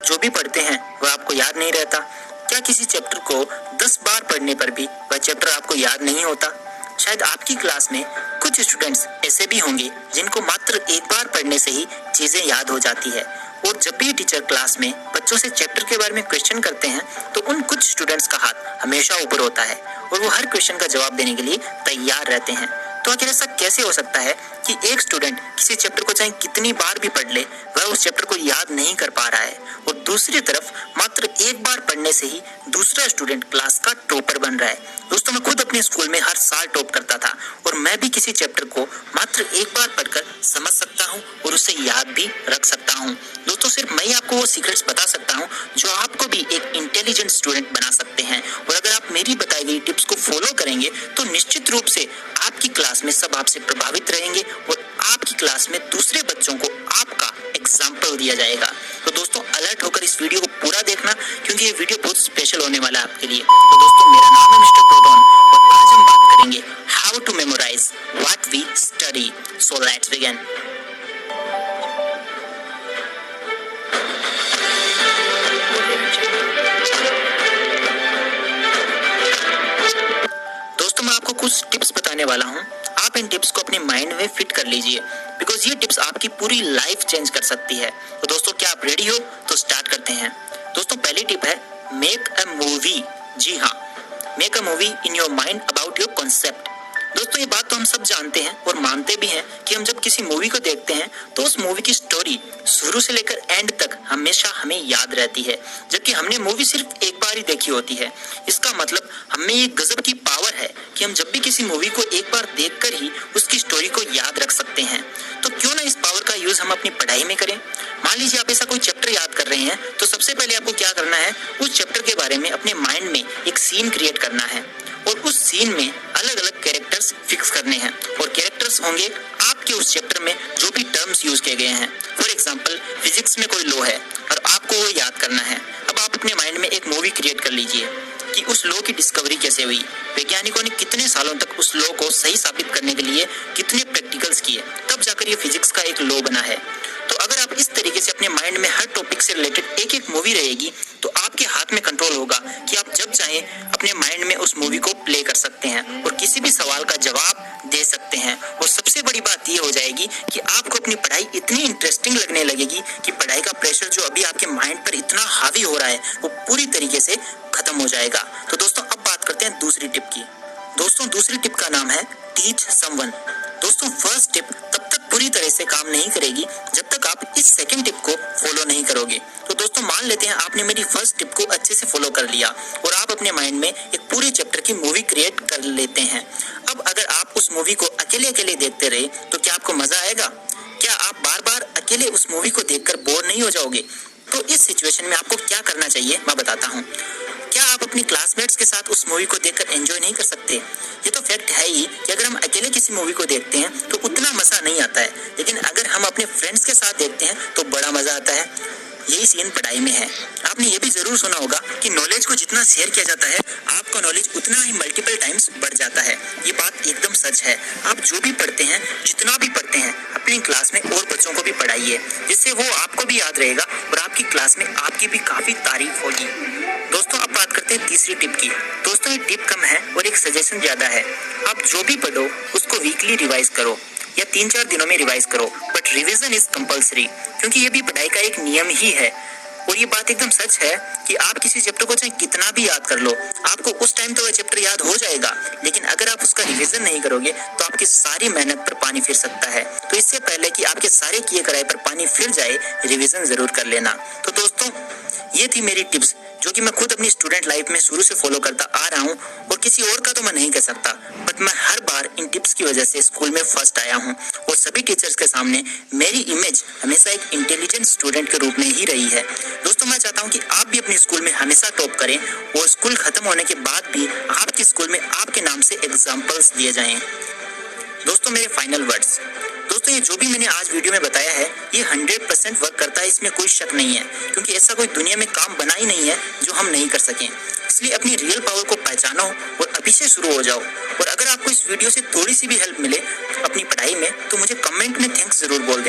जो भी पढ़ते हैं वह आपको याद नहीं रहता? क्या किसी चैप्टर को 10 बार पढ़ने पर भी वह चैप्टर आपको याद नहीं होता? शायद आपकी क्लास में कुछ स्टूडेंट्स ऐसे भी होंगे जिनको मात्र एक बार पढ़ने से ही चीजें याद हो जाती है, और जब भी टीचर क्लास में बच्चों से चैप्टर के बारे में क्वेश्चन करते हैं तो उन कुछ स्टूडेंट्स का हाथ हमेशा ऊपर होता है और वो हर क्वेश्चन का जवाब देने के लिए तैयार रहते हैं। तो आखिर ऐसा कैसे हो सकता है कि एक स्टूडेंट किसी चैप्टर को चाहे कितनी बार भी पढ़ ले वह उस चैप्टर को याद नहीं कर पा रहा है, और दूसरी तरफ मात्र एक बार पढ़ने से ही दूसरा स्टूडेंट क्लास का टॉपर बन रहा है? दोस्तों, मैं खुद अपने स्कूल में हर साल टॉप करता था और मैं भी किसी चैप्टर को मात्र एक बार पढ़कर समझ सकता हूँ और उसे याद भी रख सकता हूँ। दोस्तों, सिर्फ मैं ही आपको वो सीक्रेट्स बता सकता हूँ जो आपको भी एक इंटेलिजेंट स्टूडेंट बना सकते हैं, और अगर आप मेरी बताई गई टिप्स को फॉलो करेंगे तो निश्चित रूप से आपकी क्लास में सब आपसे प्रभावित रहेंगे और आपकी क्लास में दूसरे बच्चों को आपका एग्जाम्पल दिया जाएगा। तो दोस्तों, अलर्ट होकर इस वीडियो को पूरा देखना, क्योंकि ये वीडियो बहुत स्पेशल होने वाला है आपके लिए। तो दोस्तों, मेरा नाम है मिस्टर प्रोटॉन और आज हम बात करेंगे how to memorize what we study. So let's begin. दोस्तों, मैं आपको कुछ टिप्स बताने वाला हूँ। आप इन टिप्स को अपने माइंड में फिट कर लीजिए, बिकॉज ये टिप्स आपकी पूरी लाइफ चेंज कर सकती है। तो दोस्तों, क्या आप रेडी हो? तो स्टार्ट करते हैं। दोस्तों, पहली टिप है मेक अ मूवी। जी हाँ, make a movie in your mind about your concept. दोस्तों, ये बात तो हम सब जानते हैं और मानते भी हैं कि हम जब किसी मूवी को देखते हैं तो उस मूवी की स्टोरी शुरू से लेकर एंड तक हमेशा हमें याद रहती है, जबकि हमने मूवी सिर्फ एक बार ही देखी होती है। इसका मतलब हमें ये गजब की पावर है कि हम जब भी किसी मूवी को एक बार देखकर ही उसकी स्टोरी को याद रख सकते हैं। तो क्यों ना इस पावर का यूज हम अपनी पढ़ाई में करें। मान लीजिए आप ऐसा कोई चैप्टर याद कर रहे हैं, तो सबसे पहले आपको क्या करना है, उस चैप्टर के बारे में अपने माइंड में एक सीन क्रिएट करना है और उस सीन में अलग अलग कैरेक्टर्स फिक्स करने हैं, और कैरेक्टर्स होंगे आपके उस चैप्टर में जो भी टर्म्स यूज किए गए हैं। फॉर एग्जांपल, फिजिक्स में कोई लॉ है और आपको वो याद करना है। अब आप अपने माइंड में एक मूवी क्रिएट कर लीजिए कि उस लॉ की डिस्कवरी कैसे हुई, वैज्ञानिकों ने कितने सालों तक उस लॉ को सही साबित करने के लिए कितने प्रैक्टिकल्स किए, तब जाकर ये फिजिक्स का एक लॉ बना है। तो अगर आप इस तरीके से अपने माइंड में हर टॉपिक से रिलेटेड एक एक मूवी रहेगी तो आपके हाथ में कंट्रोल होगा कि आप जब चाहें अपने माइंड में उस मूवी को प्ले कर सकते हैं और किसी भी सवाल का जवाब दे सकते हैं। और सबसे बड़ी बात ये हो जाएगी कि आपको अपनी पढ़ाई इतनी इंटरेस्टिंग लगने लगेगी कि पढ़ाई का प्रेशर जो अभी आपके माइंड पर इतना हावी हो रहा है वो पूरी तरीके से खत्म हो जाएगा। तो दोस्तों, अब बात करते हैं दूसरी टिप की। दोस्तों, दूसरी टिप का नाम है टीच समवन। दोस्तों, फर्स्ट टिप तब तक पूरी तरह से काम नहीं करेगी जब तक आप इस सेकंड टिप को फॉलो नहीं करोगे। तो दोस्तों, मान लेते हैं आपने मेरी फर्स्ट टिप को अच्छे से फॉलो कर लिया और आप अपने माइंड में एक पूरे चैप्टर की मूवी क्रिएट कर लेते हैं। अब अगर आप उस मूवी को अकेले अकेले देखते रहे तो क्या आपको मजा आएगा? क्या आप बार बार अकेले उस मूवी को देखकर बोर नहीं हो जाओगे? तो इस सिचुएशन में आपको क्या करना चाहिए मैं बताता हूँ। क्या आप अपनी क्लासमेट्स के साथ उस मूवी को देखकर एंजॉय नहीं कर सकते? ये तो फैक्ट है ही कि अगर हम अकेले किसी मूवी को देखते हैं तो उतना मजा नहीं आता है, लेकिन अगर हम अपने फ्रेंड्स के साथ देखते हैं तो बड़ा मजा आता है। यही सीन पढ़ाई में है। आपने ये भी जरूर सुना होगा कि नॉलेज को जितना शेयर किया जाता है आपका नॉलेज उतना ही मल्टीपल टाइम्स बढ़ जाता है। ये बात एकदम सच है। आप जो भी पढ़ते हैं, जितना भी पढ़ते हैं, अपनी क्लास में और बच्चों को भी पढ़ाइए, जिससे वो आपको भी याद रहेगा और आपकी क्लास में आपकी भी काफी तारीफ होगी। दोस्तों, अब बात करते हैं तीसरी टिप की। दोस्तों, ये टिप कम है और एक सजेशन ज्यादा है। आप जो भी पढ़ो उसको वीकली रिवाइज करो या 3-4 दिनों में रिवाइज करो, बट रिवीजन इज कंपलसरी, क्योंकि ये भी पढ़ाई का एक नियम ही है। और ये बात एकदम सच है कि आप किसी चैप्टर को चाहे कितना भी याद कर लो, आपको उस टाइम तो वह चैप्टर याद हो जाएगा, लेकिन अगर आप उसका रिवीजन नहीं करोगे तो आपकी सारी मेहनत पर पानी फिर सकता है। तो इससे पहले कि आपके सारे किए कराए पर पानी फिर जाए, रिवीजन जरूर कर लेना। तो दोस्तों, ये थी मेरी टिप्स जो कि मैं खुद अपनी स्टूडेंट लाइफ में शुरू से फॉलो करता आ रहा हूँ, और किसी और का तो मैं नहीं कह सकता, बट मैं हर बार इन टिप्स की वजह से स्कूल में फर्स्ट आया हूँ और सभी टीचर्स के सामने मेरी इमेज हमेशा एक इंटेलिजेंट स्टूडेंट के रूप में ही रही है। दोस्तों, मैं चाहता हूँ कि आप भी अपने स्कूल में हमेशा टॉप करें और स्कूल खत्म होने के बाद भी आपके स्कूल में आपके नाम से एग्जाम्पल्स दिए जाएं। दोस्तों, मेरे फाइनल वर्ड्स। दोस्तों, ये जो भी मैंने आज वीडियो में बताया है ये 100% वर्क करता है, इसमें कोई शक नहीं है, क्योंकि ऐसा कोई दुनिया में काम बना ही नहीं है जो हम नहीं कर सकें। इसलिए अपनी रियल पावर को पहचानो और अभी से शुरू हो जाओ। और अगर आपको इस वीडियो से थोड़ी सी भी हेल्प मिले अपनी पढ़ाई में तो मुझे कमेंट में थैंक्स जरूर बोल देना।